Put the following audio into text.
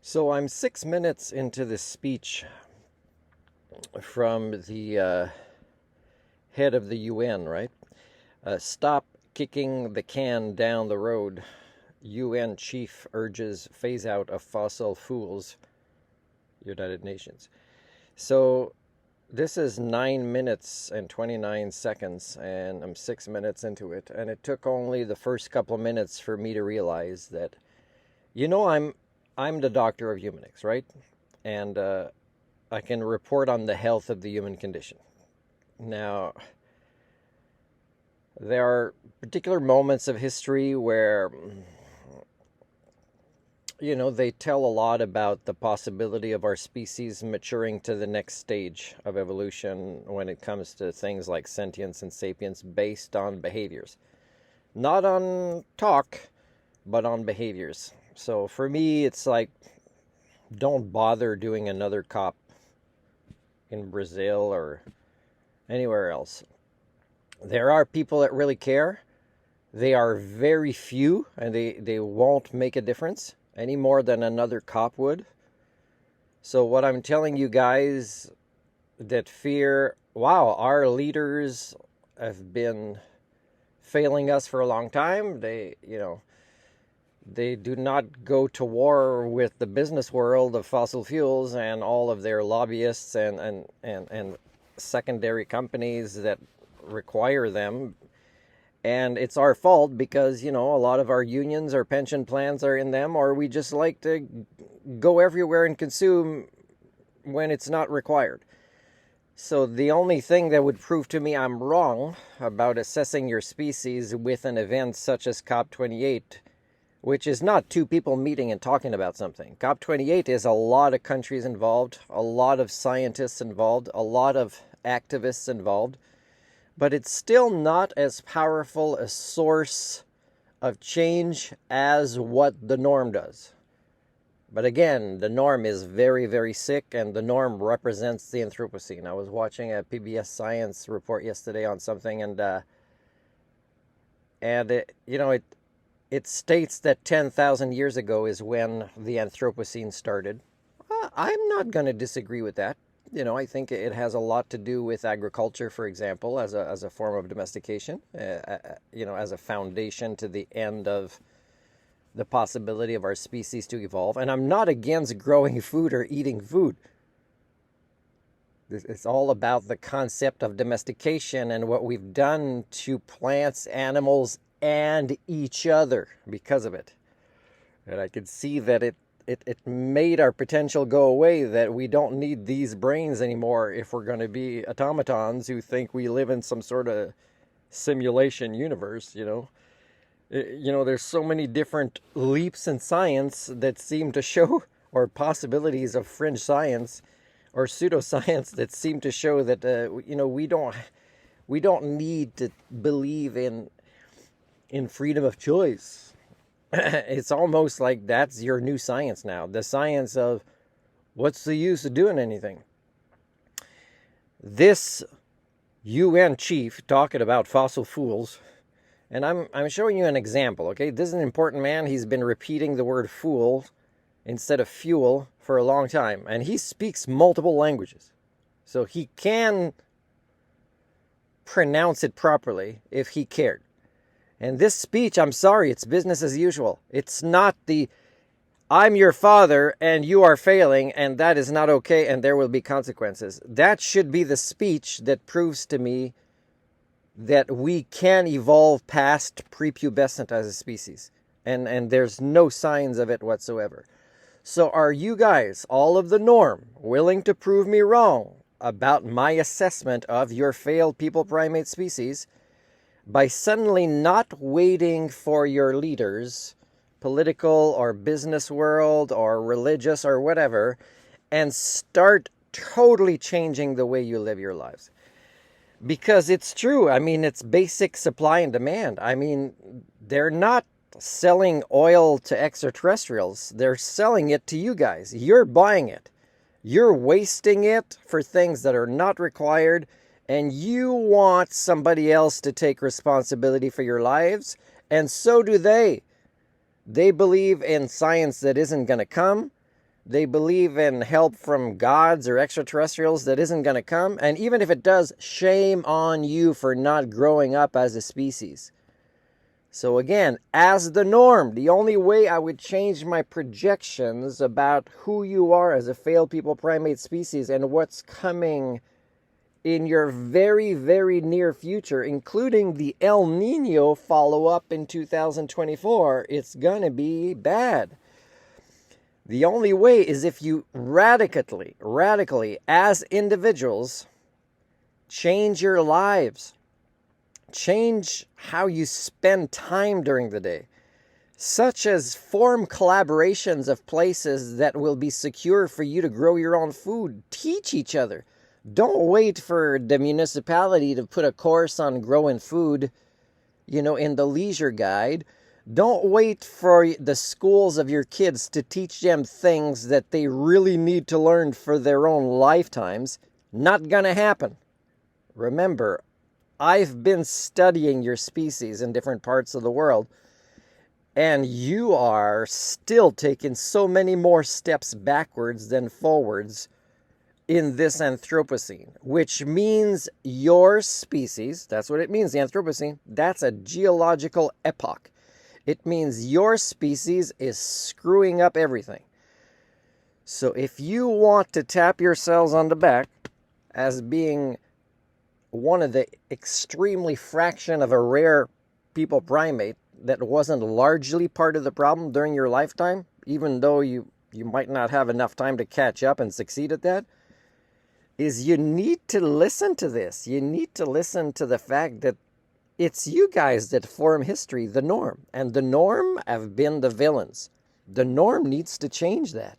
So I'm 6 minutes into this speech from the head of the UN, right? Stop kicking the can down the road. UN chief urges phase out of fossil fuels, United Nations. So this is 9 minutes and 29 seconds, and I'm 6 minutes into it. And it took only the first couple of minutes for me to realize that, I'm the doctor of humanics, right? And I can report on the health of the human condition. Now, there are particular moments of history where, they tell a lot about the possibility of our species maturing to the next stage of evolution when it comes to things like sentience and sapience based on behaviors. Not on talk, but on behaviors. So for me, it's like, don't bother doing another COP in Brazil or anywhere else. There are people that really care. They are very few, and they won't make a difference any more than another COP would. So what I'm telling you guys that fear, wow, our leaders have been failing us for a long time. They do not go to war with the business world of fossil fuels and all of their lobbyists and secondary companies that require them. And it's our fault because, a lot of our unions or pension plans are in them, or we just like to go everywhere and consume when it's not required. So the only thing that would prove to me I'm wrong about assessing your species with an event such as COP28, which is not two people meeting and talking about something. COP28 is a lot of countries involved, a lot of scientists involved, a lot of activists involved, but it's still not as powerful a source of change as what the norm does. But again, the norm is very, very sick, and the norm represents the Anthropocene. I was watching a PBS Science report yesterday on something, and it states that 10,000 years ago is when the Anthropocene started. I'm not going to disagree with that. I think it has a lot to do with agriculture, for example, as a form of domestication, as a foundation to the end of the possibility of our species to evolve. And I'm not against growing food or eating food. It's all about the concept of domestication and what we've done to plants, animals, and each other because of it. And I could see that it made our potential go away, that we don't need these brains anymore if we're going to be automatons who think we live in some sort of simulation universe, There's so many different leaps in science that seem to show, or possibilities of fringe science or pseudoscience that seem to show that, we don't need to believe in freedom of choice. It's almost like that's your new science now. The science of what's the use of doing anything? This UN chief talking about fossil fuels, and I'm showing you an example, okay? This is an important man. He's been repeating the word fool instead of fuel for a long time, and he speaks multiple languages. So he can pronounce it properly if he cared. And this speech, I'm sorry, it's business as usual. It's not I'm your father and you are failing and that is not okay and there will be consequences. That should be the speech that proves to me that we can evolve past prepubescent as a species. And there's no signs of it whatsoever. So are you guys, all of the norm, willing to prove me wrong about my assessment of your failed people primate species by suddenly not waiting for your leaders, political or business world or religious or whatever, and start totally changing the way you live your lives? Because it's true. It's basic supply and demand. They're not selling oil to extraterrestrials. They're selling it to you guys. You're buying it. You're wasting it for things that are not required, and you want somebody else to take responsibility for your lives, and so do they. They believe in science that isn't going to come. They believe in help from gods or extraterrestrials that isn't going to come. And even if it does, shame on you for not growing up as a species. So again, as the norm, the only way I would change my projections about who you are as a failed people primate species and what's coming in your very, very near future, including the El Nino follow-up in 2024, it's gonna be bad. The only way is if you radically, as individuals, change your lives. Change how you spend time during the day, such as form collaborations of places that will be secure for you to grow your own food. Teach each other. Don't wait for the municipality to put a course on growing food, in the leisure guide. Don't wait for the schools of your kids to teach them things that they really need to learn for their own lifetimes. Not gonna happen. Remember, I've been studying your species in different parts of the world, and you are still taking so many more steps backwards than forwards in this Anthropocene, which means your species, that's what it means, the Anthropocene, that's a geological epoch. It means your species is screwing up everything. So if you want to tap yourselves on the back as being one of the extremely fraction of a rare people primate that wasn't largely part of the problem during your lifetime, even though you might not have enough time to catch up and succeed at that, is you need to listen to this. You need to listen to the fact that it's you guys that form history, the norm. And the norm have been the villains. The norm needs to change that.